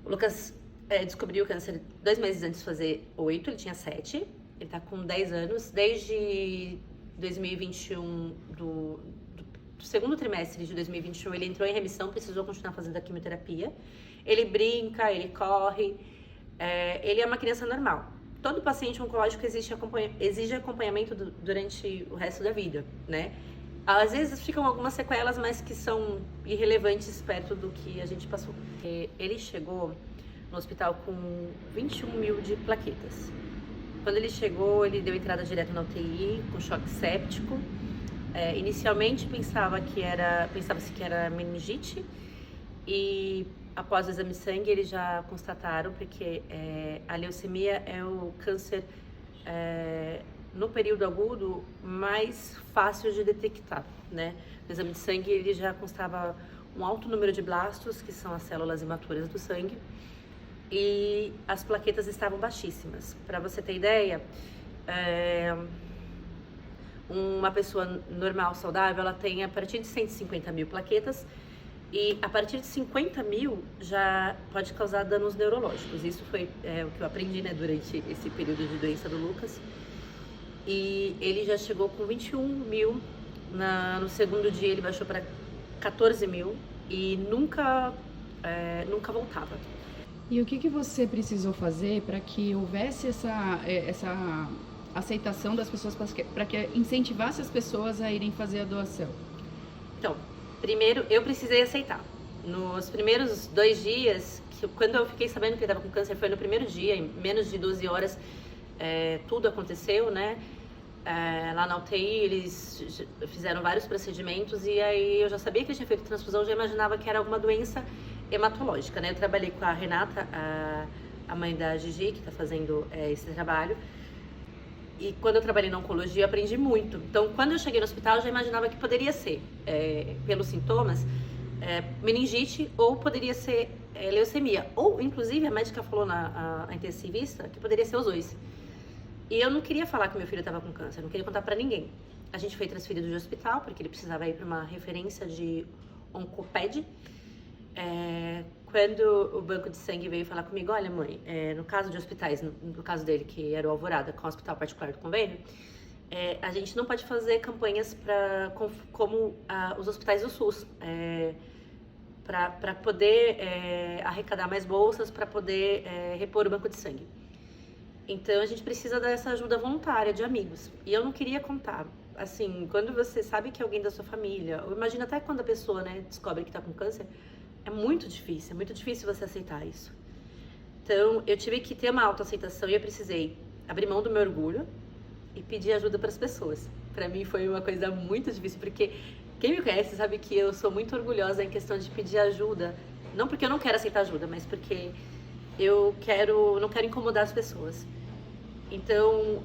O Lucas descobriu o câncer 2 meses antes de fazer 8, ele tinha 7. Ele tá com 10 anos. Desde 2021, do segundo trimestre de 2021, ele entrou em remissão, precisou continuar fazendo a quimioterapia. Ele brinca, ele corre, ele é uma criança normal. Todo paciente oncológico exige acompanhamento durante o resto da vida, né? Às vezes ficam algumas sequelas, mas que são irrelevantes perto do que a gente passou. Ele chegou no hospital com 21 mil de plaquetas. Quando ele chegou, ele deu entrada direto na UTI, com choque séptico. Inicialmente pensava-se que era meningite, e após o exame de sangue eles já constataram, porque a leucemia é o câncer no período agudo mais fácil de detectar, né? No exame de sangue ele já constava um alto número de blastos, que são as células imaturas do sangue, e as plaquetas estavam baixíssimas. Para você ter ideia, uma pessoa normal, saudável, ela tem a partir de 150 mil plaquetas, e a partir de 50 mil já pode causar danos neurológicos. Isso foi o que eu aprendi, né, durante esse período de doença do Lucas. E ele já chegou com 21 mil, no segundo dia ele baixou para 14 mil e nunca voltava. E o que você precisou fazer para que houvesse essa aceitação das pessoas, para que incentivasse as pessoas a irem fazer a doação? Então, primeiro eu precisei aceitar. Nos primeiros 2 dias, quando eu fiquei sabendo que ele estava com câncer, foi no primeiro dia, em menos de 12 horas, tudo aconteceu, né? Lá na UTI eles fizeram vários procedimentos, e aí eu já sabia que ele tinha feito transfusão, já imaginava que era alguma doença hematológica, né? Eu trabalhei com a Renata, a mãe da Gigi, que está fazendo esse trabalho, e quando eu trabalhei na oncologia eu aprendi muito. Então, quando eu cheguei no hospital, eu já imaginava que poderia ser, pelos sintomas, meningite, ou poderia ser leucemia, ou inclusive a médica falou a intensivista que poderia ser os dois. E eu não queria falar que meu filho estava com câncer, não queria contar para ninguém. A gente foi transferido de hospital, porque ele precisava ir para uma referência de oncoped. Quando o banco de sangue veio falar comigo, olha mãe, no caso de hospitais, no caso dele, que era o Alvorada, com o hospital particular do convênio, a gente não pode fazer campanhas como os hospitais do SUS, para poder arrecadar mais bolsas, para poder repor o banco de sangue. Então a gente precisa dessa ajuda voluntária de amigos. E eu não queria contar. Assim, quando você sabe que alguém da sua família, ou imagina até quando a pessoa, né, descobre que está com câncer, é muito difícil você aceitar isso. Então eu tive que ter uma autoaceitação, e eu precisei abrir mão do meu orgulho e pedir ajuda para as pessoas. Para mim foi uma coisa muito difícil, porque quem me conhece sabe que eu sou muito orgulhosa em questão de pedir ajuda. Não porque eu não quero aceitar ajuda, mas porque eu não quero incomodar as pessoas. Então,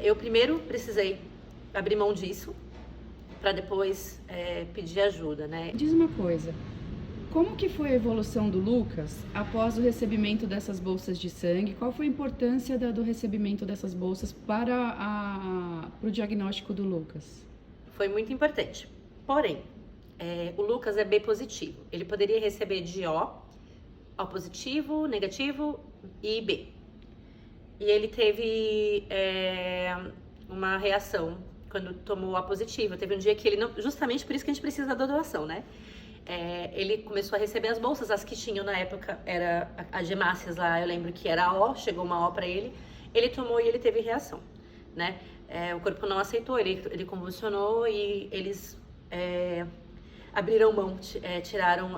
eu primeiro precisei abrir mão disso, para depois pedir ajuda, né? Diz uma coisa, como que foi a evolução do Lucas após o recebimento dessas bolsas de sangue? Qual foi a importância do recebimento dessas bolsas para o diagnóstico do Lucas? Foi muito importante. Porém, o Lucas é B positivo. Ele poderia receber de O positivo, negativo e B. E ele teve uma reação quando tomou A positivo. Teve um dia que ele não... Justamente por isso que a gente precisa da doação, né? Ele começou a receber as bolsas, as que tinham na época, era a Gemácias lá, eu lembro que era O, chegou uma O para ele. Ele tomou e ele teve reação, né? O corpo não aceitou, ele convulsionou, e eles abriram mão, tiraram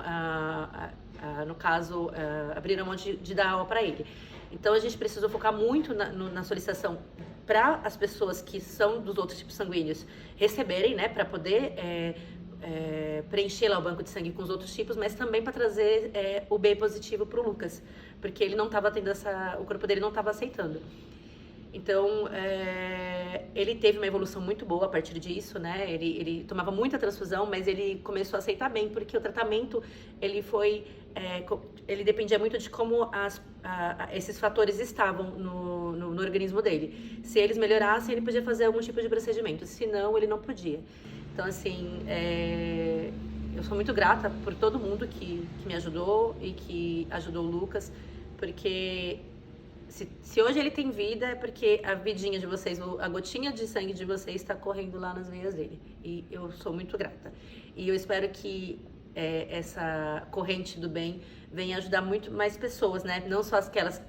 no caso, abriram mão de dar O para ele. Então a gente precisou focar muito na solicitação para as pessoas que são dos outros tipos sanguíneos receberem, né, para poder preencher lá o banco de sangue com os outros tipos, mas também para trazer o B positivo para o Lucas, porque ele não estava tendo o corpo dele não estava aceitando. Então, ele teve uma evolução muito boa a partir disso, né? Ele tomava muita transfusão, mas ele começou a aceitar bem, porque o tratamento, ele dependia muito de como esses fatores estavam no organismo dele. Se eles melhorassem, ele podia fazer algum tipo de procedimento, se não, ele não podia. Então, assim, eu sou muito grata por todo mundo que me ajudou e que ajudou o Lucas, porque se hoje ele tem vida é porque a vidinha de vocês, a gotinha de sangue de vocês está correndo lá nas veias dele. E eu sou muito grata. E eu espero que essa corrente do bem venha ajudar muito mais pessoas, né? Não só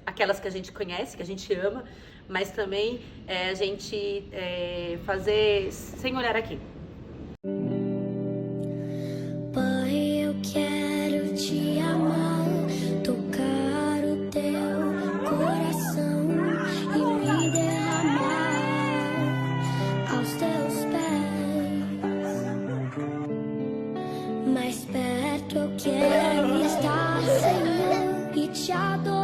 aquelas que a gente conhece, que a gente ama, mas também a gente fazer sem olhar aqui. Pai, eu quero te amar, tocar o teu coração e me derramar aos teus pés. Mais perto eu quero estar, Senhor, e te adorar.